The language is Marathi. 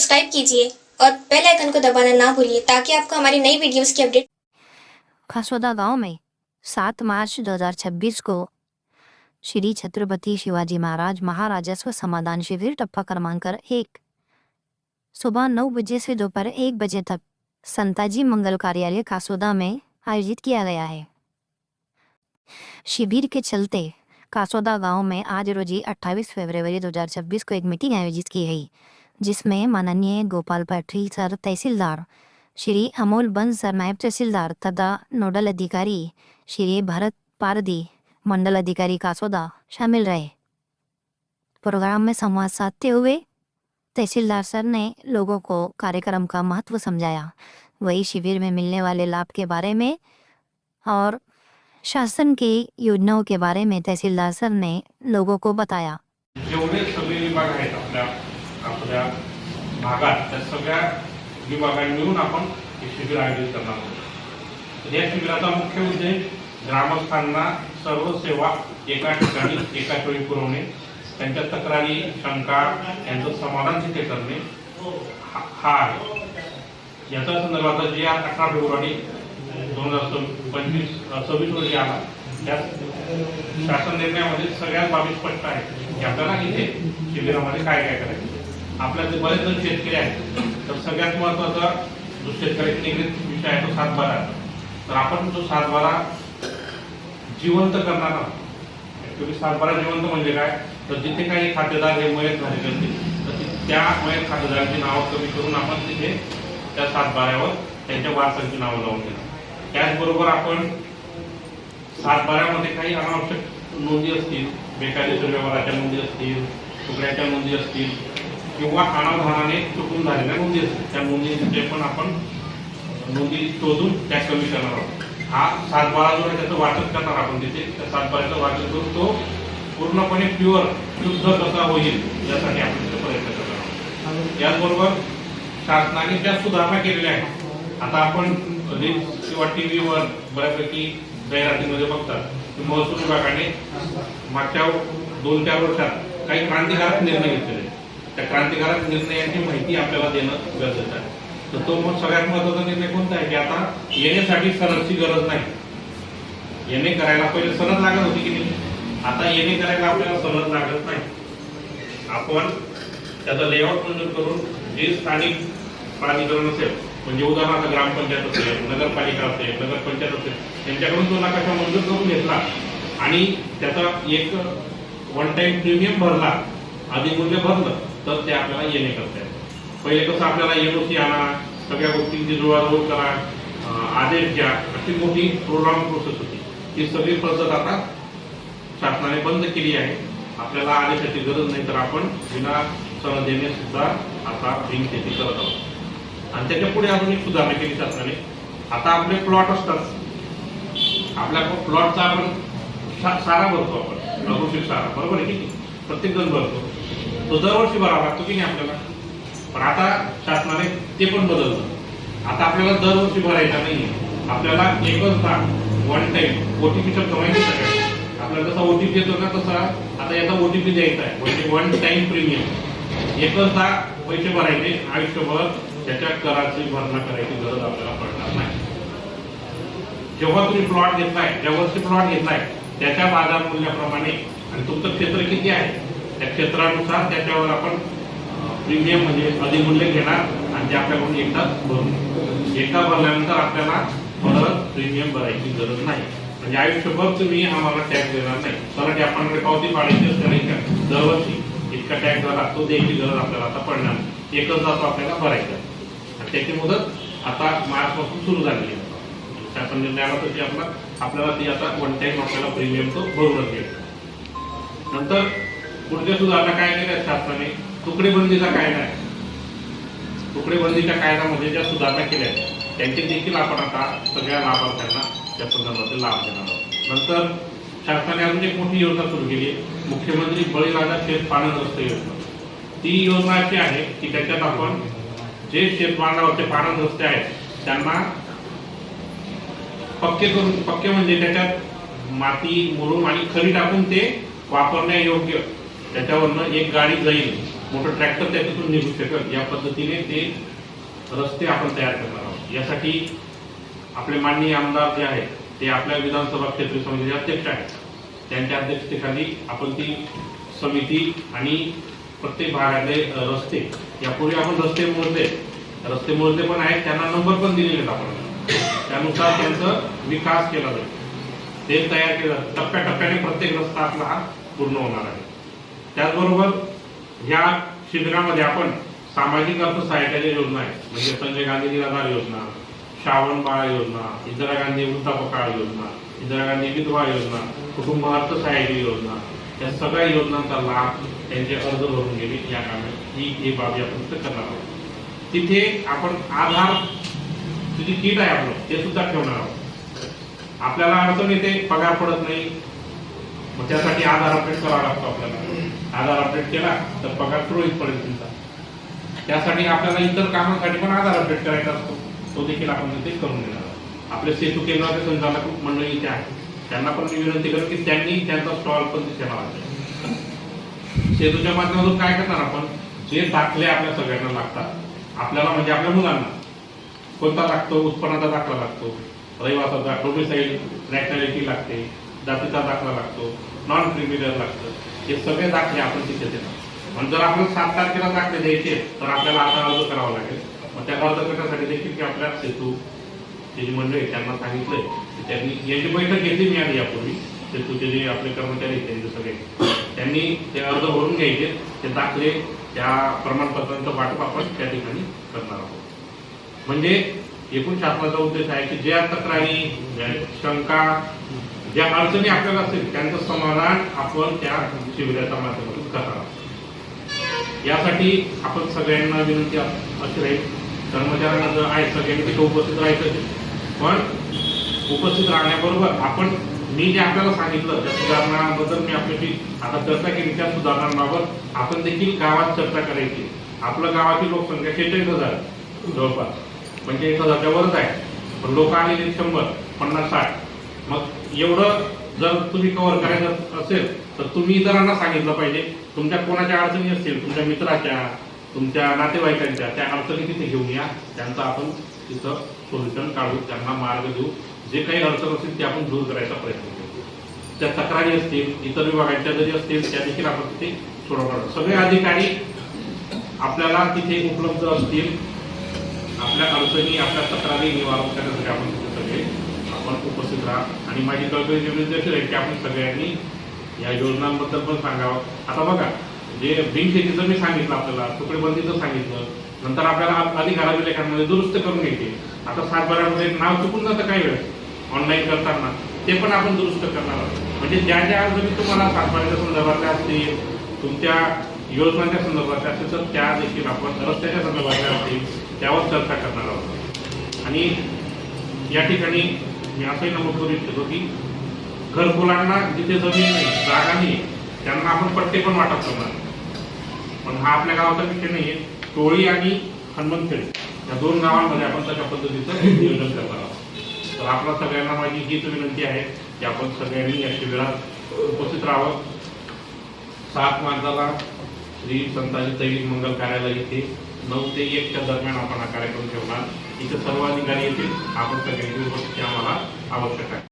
सब्सक्राइब कीजिए और बेल आइकन को दबाना ना भूलिए ताकि आपको हमारी नई वीडियोस की अपडेट। खासोदा गांव में 7 मार्च 2026 को श्री छत्रपति शिवाजी महाराज महाराजस्व समाधान शिविर टप्पा क्रमांक 1 सुबह 9 बजे से दोपहर 1 बजे तक संताजी मंगल कार्यालय कासोदा में आयोजित किया गया है। शिविर के चलते कासोदा गांव में आज रोजी 28 फरवरी 2026 को एक मीटिंग आयोजित की गई, जिसमें माननीय गोपाल पाठरी सर तहसीलदार, श्री अमोल बंस सर नायब तहसीलदार तथा नोडल अधिकारी श्री भरत पारदी मंडल अधिकारी कासोदा शामिल रहे। प्रोग्राम में संवाद साधते हुए तहसीलदार सर ने लोगों को कार्यक्रम का महत्व समझाया, वही शिविर में मिलने वाले लाभ के बारे में और शासन की योजनाओं के बारे में तहसीलदार सर ने लोगों को बताया। जेवढे सगळे विभाग आहेत आपल्या भागात त्या सगळ्या विभागांनी मिळून आपण हे शिबिर आयोजित करणार आहोत। या शिबिराचा मुख्य उद्देश ग्रामस्थांना सर्व सेवा एका ठिकाणी एकाच वेळी पुरवणे, त्यांच्या तक्रारी शंका यांचं समाधान तिथे करणे हा आहे। याचा संदर्भात जे 18 फेब्रुवारी 2026 रोजी आला त्या शासन निर्णयामध्ये सगळ्यात बाबी स्पष्ट आहे की आपल्याला इथे शिबिरामध्ये काय काय करायचं। आपल्याकडे बरेच जण शेतकरी आहेत, तर सगळ्यात महत्त्वाचा जो शेतकऱ्याशी निगडीत विषय आहे तो 7/12 तर आपण जो 7/12 जिवंत करणार आहोत। ऍक्च्युअली 7/12 जिवंत म्हणजे काय, तर जिथे काही खातेदार हे मयत झालेले असतील तर त्या मयत खातेदारांची नावं कमी करून आपण तिथे त्या 7/12वर त्यांच्या वारसांची नावं लावून देणार। त्याचबरोबर आपण 7/12मध्ये काही अनावश्यक नोंदी असतील, बेकायदेशीर व्यवहाराच्या नोंदी असतील, तुकड्याच्या नोंदी असतील किंवा अनावधानाने चुकून झालेल्या नोंदी असतील, त्या नोंदीचे पण आपण नोंदी शोधून त्या कमी करणार आहोत। हा 7/12 जो आहे त्याचं वाचन करणार आपण तिथे, त्या 7/12चं वाचन करून तो पूर्णपणे प्युअर शुद्ध कसा होईल यासाठी आपण तिथे प्रयत्न करणार आहोत। याचबरोबर शासनाने ज्या सुधारणा केलेल्या आहेत, आता आपण किंवा टीव्हीवर बऱ्यापैकी जाहिरातीमध्ये बघतात की महसूल विभागाने मागच्या 2-4 वर्षात काही क्रांतिकारक निर्णय घेतलेले, त्या क्रांतिकारक निर्णयांची माहिती आपल्याला देणं गरजेचं आहे। तर तो मग सगळ्यात महत्त्वाचा निर्णय कोणता आहे की आता येण्यासाठी सनदची गरज नाही। येणे करायला पहिले सनद लागत होती की नाही, आता येणे करायला आपल्याला सनद लागत नाही। आपण त्याचा लेआउट मंजूर करून जे स्थानिक प्राधिकरण असेल, म्हणजे उदाहरणार्थ ग्रामपंचायत असेल, नगरपालिका असेल, नगरपंचायत असेल, त्यांच्याकडून तो नकाशा मंजूर करून घेतला आणि त्याचा एक वन टाइम प्रीमियम भरला, अधिमूल्य भरलं, तर ते आपल्याला येणे करता येईल। पहिले कसं आपल्याला एनओसी आणा, सगळ्या गोष्टींची जुळवाजुळव करा, आदेश घ्या, अशी मोठी प्रोग्राम प्रोसेस होती। ही सगळी पद्धत आता शासनाने बंद केली आहे। आपल्याला आदेशाची गरज नाही, तर आपण बिना सनद देणे सुद्धा आता बिनशेती करत आहोत। आणि त्याच्या पुढे अजून एक सुधारणा केली शासनाने, आता आपले प्लॉट असतात, आपल्या प्लॉटचा आपण सारा भरतो, आपण अघोषित सारा, बरोबर आहे की प्रत्येक जण भरतो, तो दरवर्षी भरावा लागतो की नाही आपल्याला। पण आता शासनाने ते पण बदललं, आता आपल्याला दरवर्षी भरायचा नाही, आपल्याला एकचदा वन टाइम ओटीपी शब्द माहिती आहे, आपल्याला जसा ओटीपी येतो ना तसा आता याचा ओटीपी द्यायचा आहे, म्हणजे वन टाइम प्रीमियम। एकचदा पैसे भरायचे, आयुष्यभर त्याच्या कराची भरणा करायची गरज आपल्याला पडणार नाही। जेव्हा तुम्ही प्लॉट घेतलाय, ज्या वर्षी प्लॉट घेतलाय त्याच्या बाजार मूल्याप्रमाणे आणि तुमचं क्षेत्र किती आहे त्या क्षेत्रानुसार त्याच्यावर आपण प्रीमियम म्हणजे अधिमूल्य घेणार आणि ते आपल्याकडून एकदाच भरून, एकदा भरल्यानंतर आपल्याला परत प्रीमियम भरायची गरज नाही। म्हणजे आयुष्यभर तुम्ही आम्हाला टॅक्स देणार नाही, तर आपण पावती पाडायची असते नाही का, दरवर्षी इतका टॅक्स झाला तो द्यायची गरज आपल्याला आता पडणार नाही, एकच जातो आपल्याला भरायचा। त्याची मुदत आता मार्चपासून सुरू झाली आहे, शासन निर्णयाला तशी आपल्याला ती आता वन टाइम आपल्याला प्रीमियम तो भरूनच घ्यायचा। नंतर पुढच्या सुधारणा काय केल्या शासनाने, तुकडेबंदीचा कायदा आहे, तुकडेबंदीच्या कायद्यामध्ये ज्या सुधारणा केल्या त्यांचे देखील आपण आता सगळ्या लाभार्थ्यांना त्या संदर्भातील लाभ देणार आहोत। नंतर शासनाने अजून एक मोठी योजना सुरू केली आहे, मुख्यमंत्री बळीराजा शेत पाणंद रस्ते योजना। ती योजना अशी आहे की त्याच्यात आपण जे शेतमालावरचे पाणंद रस्ते आहेत त्यांना पक्के म्हणजे त्याच्यात माती, मुरुम आणि खडी टाकून ते वापरण्यायोग्य त्याच्यावरनं एक गाडी जाईल मोठं ट्रॅक्टर त्याच्यातून निघू शकेल या पद्धतीने ते रस्ते आपण तयार करणार आहोत. यासाठी आपले माननीय आमदार जे आहेत ते आपल्या विधानसभा क्षेत्रीय समितीचे अध्यक्ष आहेत. त्यांच्या अध्यक्षतेखाली आपण ती समिती आणि प्रत्येक भागातले रस्ते, यापूर्वी आपण रस्ते मोजले पण आहेत, त्यांना नंबर पण दिलेले आहेत आपण. त्यानुसार त्यांचा विकास केला जाईल, ते तयार केलं जातं. टप्प्याटप्प्याने प्रत्येक रस्ता आपला हा पूर्ण होणार आहे. त्याचबरोबर या शिबिरामध्ये आपण सामाजिक अर्थसहाय्याच्या योजना आहेत, म्हणजे संजय गांधी निराधार योजना, श्रावण बाळ योजना, इंदिरा गांधी वृद्धापकाळ योजना, इंदिरा गांधी विधवा योजना, कुटुंब अर्थसहाय्य योजना, या सगळ्या योजनांचा लाभ त्यांचे अर्ज भरून गेले. या कामात ही बाबी आपण करणार आहोत. तिथे आपण आधार जी किट आहे आपलं ते सुद्धा ठेवणार आहोत. आपल्याला अडचण येते, पगार पडत नाही, मग त्यासाठी आधार अपडेट करावा लागतो. आपल्याला आधार अपडेट केला तर पगार सुरळीत पडेल तुमचा. त्यासाठी आपल्याला इतर कामांसाठी पण आधार अपडेट करायचा असतो, तो देखील आपण तिथे करून देणार आहोत. आपले सेतू केंद्राचे संचालक मंडळी इथे आहेत, त्यांना पण मी विनंती करेन की त्यांनी त्यांचा स्टॉल पण तिथे लावायचा. सेतूच्या माध्यमातून काय करणार आपण, जे दाखले आपल्या सगळ्यांना लागतात, आपल्याला म्हणजे आपल्या मुलांना कोणता लागतो, उत्पन्नाचा दाखला लागतो, रहिवासाचा, डोमिसाईल नॅशनॅलिटी लागते, जातीचा दाखला लागतो, नॉन क्रिमिनल लागतं, हे सगळे दाखले आपण तिथे देणार. म्हणजे जर आपण 7 तारखेला दाखले द्यायचे तर आपल्याला आता अर्ज करावा लागेल. मग त्या अर्ज करण्यासाठी देखील की आपल्या सेतू जे मंडळी त्यांना सांगितलंय, त्यांनी याची बैठक घेतली मी आधी यापूर्वी. सेतूचे जे आपले कर्मचारी त्यांचे सगळे त्यांनी ते अर्ज भरून घ्यायचे, ते दाखले त्या प्रमाणपत्रांचं वाटप आपण त्या ठिकाणी करणार आहोत. म्हणजे एकूण शासनाचा उद्देश आहे की ज्या तक्रारी, शंका, ज्या अडचणी आपल्याला असतील त्यांचं समाधान आपण त्या शिबिराच्या माध्यमातून करणार आहोत. यासाठी आपण सगळ्यांना विनंती अशी राहील, कर्मचाऱ्यांना जर आहे सगळ्यांनी तिथे उपस्थित राहायचं, पण उपस्थित राहण्याबरोबर आपण मी जे आपल्याला सांगितलं त्या सुधारणाबद्दल मी आपल्याशी आता चर्चा केली. त्या सुधारणांबाबत आपण देखील गावात चर्चा करायची. आपल्या गावाची लोकसंख्या 46,000 जवळपास 45,000च्या वरच आहे, पण लोक आलेले 100, 50, 60. मग एवढं जर तुम्ही कव्हर करायचं असेल तर तुम्ही इतरांना सांगितलं पाहिजे. तुमच्या कोणाच्या अडचणी असतील, तुमच्या मित्राच्या, तुमच्या नातेवाईकांच्या, त्या अडचणी तिथे घेऊन या, त्यांचा आपण तिथं सोल्युशन काढू, त्यांना मार्ग देऊ. जे काही अडचण असतील ते आपण दूर करायचा प्रयत्न करू. त्या तक्रारी असतील, इतर विभागांच्या जरी असतील, त्या देखील आपण तिथे सोडवणार. सगळे अधिकारी आपल्याला तिथे उपलब्ध असतील. आपल्या अडचणी, आपल्या तक्रारी निवारण करण्यासाठी आपण तिथे सगळे आपण उपस्थित राहा. आणि माझी कळकळी विनंती अशी आहे की आपण सगळ्यांनी या योजनांबद्दल पण सांगावं. आता बघा, जे बिनशेतीचं मी सांगितलं, आपल्याला तुकडेबंदीचं सांगितलं, नंतर आपल्याला अधिकार अभिलेखांमध्ये दुरुस्त करून घ्यायचे. आता सातबाऱ्यामध्ये नाव चुकून जातं काही वेळेस ऑनलाईन करताना, ते पण आपण दुरुस्त करणार आहोत. म्हणजे ज्या ज्या अडचणी तुम्हाला सातबाऱ्याच्या संदर्भातल्या असतील, तुमच्या योजनांच्या संदर्भातल्या असतील, तर त्या देखील आपण रस्त्याच्या संदर्भातल्या असतील त्यावर चर्चा करणार आहोत. आणि या ठिकाणी मी असंही नमूद करू इच्छितो की घरकुलांना जिथे जमीन नाही, जागा नाही, त्यांना आपण पट्टे पण वाटप करणार. पण हा आपल्या गावाचा विषय नाहीये. टोळी आणि हनुमंतखेड या 2 गावांमध्ये आपण तशा पद्धतीचं नियोजन करणार आहोत. तर आपल्या सगळ्यांना माझी हीच विनंती आहे की आपण सगळ्यांनी या शिबिरात उपस्थित राहावं. 7 मार्चाला श्री संताजी दैविक मंगल कार्यालय येथे 9 ते 1च्या दरम्यान आपण हा कार्यक्रम ठेवणार. इथे सर्व अधिकारी येतील. आपण सगळ्यांची उपस्थिती आम्हाला आवश्यक आहे.